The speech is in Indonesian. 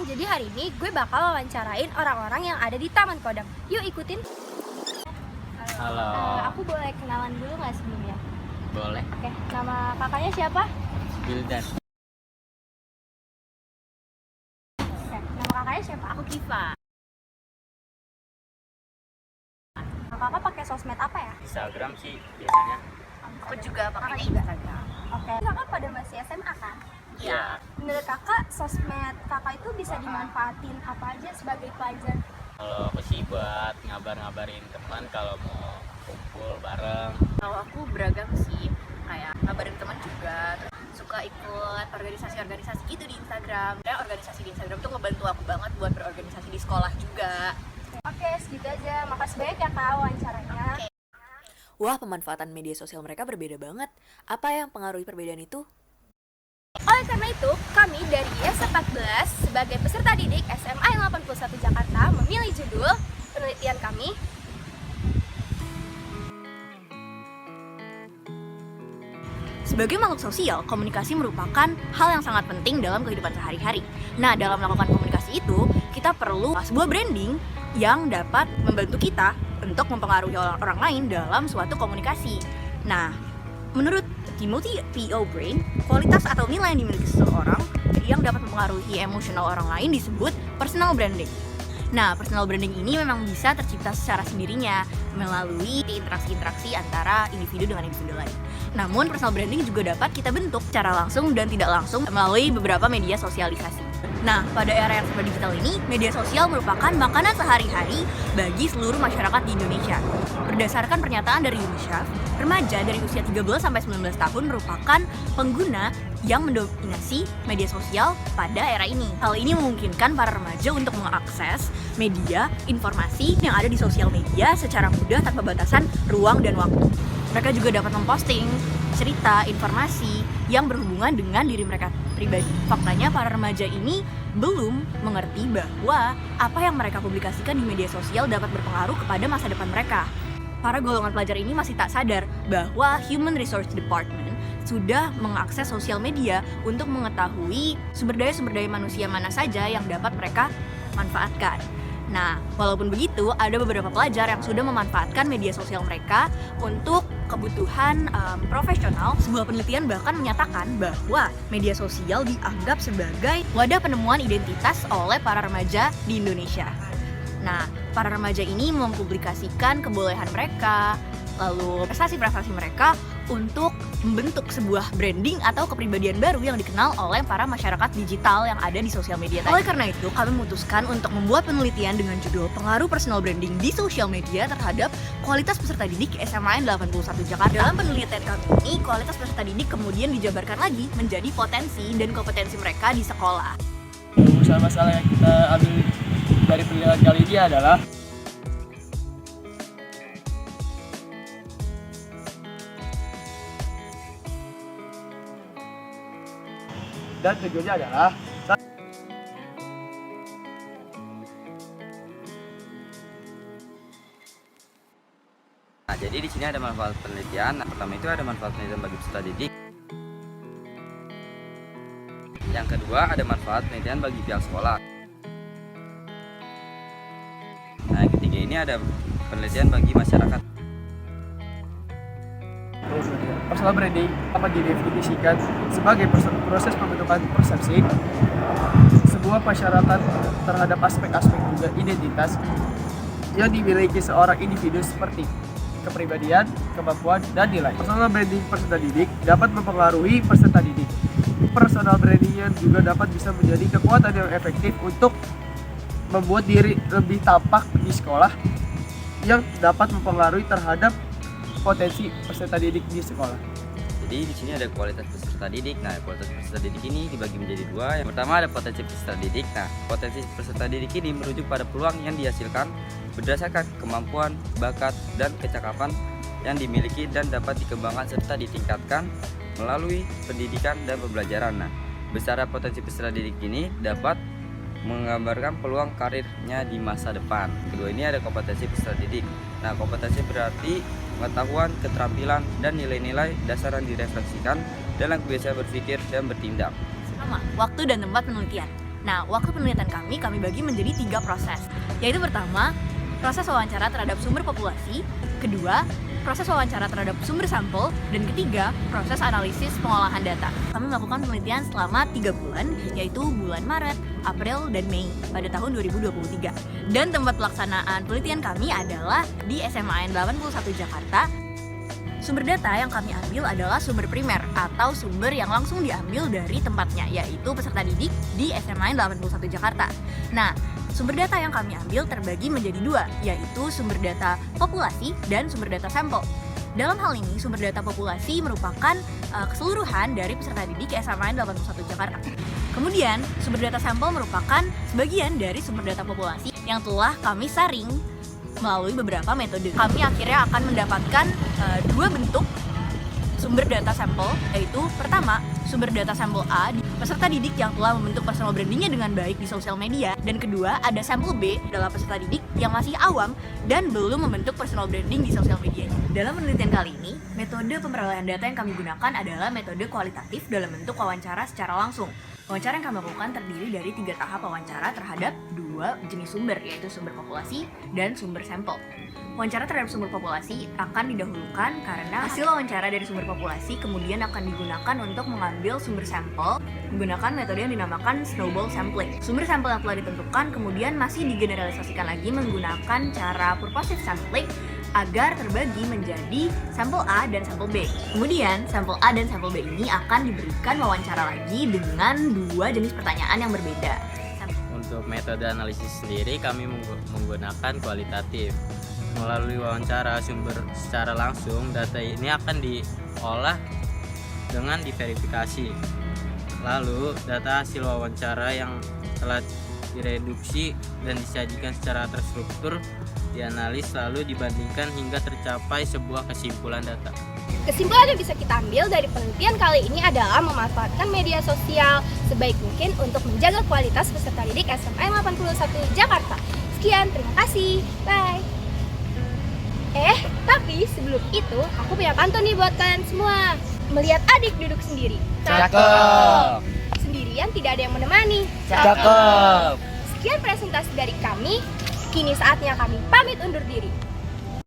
Jadi hari ini gue bakal wawancarain orang-orang yang ada di Taman Kodam. Yuk ikutin. Halo. Aku boleh kenalan dulu nggak sebelumnya? Boleh. Oke, nama kakaknya siapa? Bildan. Oke, nama kakaknya siapa? Aku Kiva. Kakak pakai sosmed apa ya? Instagram sih biasanya. Aku juga pakai Instagram. Oke, kakak pada masih SMA kan? Iya. Menurut kakak, sosmed kakak itu bisa dimanfaatin apa aja sebagai pelajar? Kalau aku sih buat ngabarin teman kalau mau kumpul bareng. Kalau aku beragam sih, kayak ngabarin teman juga, terus suka ikut organisasi-organisasi gitu di Instagram. Dan organisasi di Instagram tuh ngebantu aku banget buat berorganisasi di sekolah juga. Oke, segitu aja. Makasih banyak ya kak wawancaranya. Wah, pemanfaatan media sosial mereka berbeda banget. Apa yang pengaruhi perbedaan itu? Oleh karena itu, kami dari IS14 sebagai peserta didik SMA yang 81 Jakarta memilih judul penelitian kami Sebagai makhluk sosial, komunikasi merupakan hal yang sangat penting dalam kehidupan sehari-hari. Nah, dalam melakukan komunikasi itu, kita perlu sebuah branding yang dapat membantu kita untuk mempengaruhi orang lain dalam suatu komunikasi. Nah, menurut Timothy P.O. Brain, kualitas atau nilai yang dimiliki seseorang yang dapat mempengaruhi emosional orang lain disebut personal branding. Nah, personal branding ini memang bisa tercipta secara sendirinya melalui interaksi-interaksi antara individu dengan individu lain. Namun, personal branding juga dapat kita bentuk secara langsung dan tidak langsung melalui beberapa media sosialisasi. Nah, pada era yang serba digital ini, media sosial merupakan makanan sehari-hari bagi seluruh masyarakat di Indonesia. Berdasarkan pernyataan dari UNICEF, remaja dari usia 13-19 tahun merupakan pengguna yang mendominasi media sosial pada era ini. Hal ini memungkinkan para remaja untuk mengakses media, informasi yang ada di sosial media secara mudah tanpa batasan ruang dan waktu. Mereka juga dapat memposting cerita, informasi yang berhubungan dengan diri mereka pribadi. Faktanya para remaja ini belum mengerti bahwa apa yang mereka publikasikan di media sosial dapat berpengaruh kepada masa depan mereka. Para golongan pelajar ini masih tak sadar bahwa Human Resource Department sudah mengakses sosial media untuk mengetahui sumber daya manusia mana saja yang dapat mereka manfaatkan. Nah, walaupun begitu, ada beberapa pelajar yang sudah memanfaatkan media sosial mereka untuk kebutuhan profesional. Sebuah penelitian bahkan menyatakan bahwa media sosial dianggap sebagai wadah penemuan identitas oleh para remaja di Indonesia. Nah, para remaja ini mempublikasikan kebolehan mereka, lalu prestasi-prestasi mereka untuk membentuk sebuah branding atau kepribadian baru yang dikenal oleh para masyarakat digital yang ada di sosial media tadi. Oleh karena itu, kami memutuskan untuk membuat penelitian dengan judul Pengaruh Personal Branding di Sosial Media terhadap kualitas peserta didik SMA 81 Jakarta. Dalam penelitian kami ini, kualitas peserta didik kemudian dijabarkan lagi menjadi potensi dan kompetensi mereka di sekolah. Masalah-masalah yang kita ambil dari penelitian kali ini adalah dan tujuannya adalah Jadi di sini ada manfaat penelitian. Pertama itu ada manfaat penelitian bagi peserta didik. Yang kedua ada manfaat penelitian bagi pihak sekolah. Nah, yang ketiga ini ada penelitian bagi masyarakat. personal branding dapat didefinisikan sebagai proses pembentukan persepsi sebuah masyarakat terhadap aspek-aspek juga identitas yang dimiliki seorang individu seperti kepribadian, kemampuan, dan nilai. Personal branding peserta didik dapat mempengaruhi peserta didik. Personal branding juga dapat bisa menjadi kekuatan yang efektif untuk membuat diri lebih tampak di sekolah yang dapat mempengaruhi terhadap potensi peserta didik di sekolah. Jadi di sini ada kualitas peserta didik. Nah, kualitas peserta didik ini dibagi menjadi dua. Yang pertama ada potensi peserta didik. Nah, potensi peserta didik ini merujuk pada peluang yang dihasilkan berdasarkan kemampuan, bakat, dan kecakapan yang dimiliki dan dapat dikembangkan serta ditingkatkan melalui pendidikan dan pembelajaran. Nah, besar potensi peserta didik ini dapat menggambarkan peluang karirnya di masa depan. Kedua ini ada kompetensi peserta didik. Nah, kompetensi berarti pengetahuan, keterampilan, dan nilai-nilai dasar yang direfleksikan dalam kebiasaan berpikir dan bertindak. Sama, waktu dan tempat penelitian. Nah, waktu penelitian kami bagi menjadi 3 proses, yaitu pertama, proses wawancara terhadap sumber populasi, kedua, proses wawancara terhadap sumber sampel, dan ketiga, proses analisis pengolahan data. Kami melakukan penelitian selama 3 bulan, yaitu bulan Maret, April, dan Mei pada tahun 2023. Dan tempat pelaksanaan penelitian kami adalah di SMAN 81 Jakarta. Sumber data yang kami ambil adalah sumber primer atau sumber yang langsung diambil dari tempatnya, yaitu peserta didik di SMAN 81 Jakarta. Nah, sumber data yang kami ambil terbagi menjadi 2, yaitu sumber data populasi dan sumber data sampel. Dalam hal ini, sumber data populasi merupakan keseluruhan dari peserta didik SMAN 81 Jakarta. Kemudian, sumber data sampel merupakan sebagian dari sumber data populasi yang telah kami saring melalui beberapa metode. Kami akhirnya akan mendapatkan 2 bentuk sumber data sampel, yaitu pertama, sumber data sampel A, peserta didik yang telah membentuk personal brandingnya dengan baik di sosial media, dan kedua, ada sampel B adalah peserta didik yang masih awam dan belum membentuk personal branding di sosial medianya. Dalam penelitian kali ini, metode pemerolehan data yang kami gunakan adalah metode kualitatif dalam bentuk wawancara secara langsung. Wawancara yang kami lakukan terdiri dari 3 tahap wawancara terhadap 2 jenis sumber, yaitu sumber populasi dan sumber sampel. Wawancara terhadap sumber populasi akan didahulukan karena hasil wawancara dari sumber populasi kemudian akan digunakan untuk mengambil sumber sampel menggunakan metode yang dinamakan snowball sampling. Sumber sampel yang telah ditentukan kemudian masih digeneralisasikan lagi menggunakan cara purposive sampling agar terbagi menjadi sampel A dan sampel B. Kemudian, sampel A dan sampel B ini akan diberikan wawancara lagi dengan 2 jenis pertanyaan yang berbeda. Untuk metode analisis sendiri kami menggunakan kualitatif. Melalui wawancara sumber secara langsung, data ini akan diolah dengan diverifikasi. Lalu, data hasil wawancara yang telah direduksi dan disajikan secara terstruktur dianalis lalu dibandingkan hingga tercapai sebuah kesimpulan data. Kesimpulan yang bisa kita ambil dari penelitian kali ini adalah memanfaatkan media sosial sebaik mungkin untuk menjaga kualitas peserta didik SMAN 81 Jakarta. Sekian, terima kasih. Bye. Tapi sebelum itu, aku punya pantun nih buat kalian semua. Melihat adik duduk sendiri. Cakep. Sendirian tidak ada yang menemani. Cakep. Sekian presentasi dari kami. Kini saatnya kami pamit undur diri.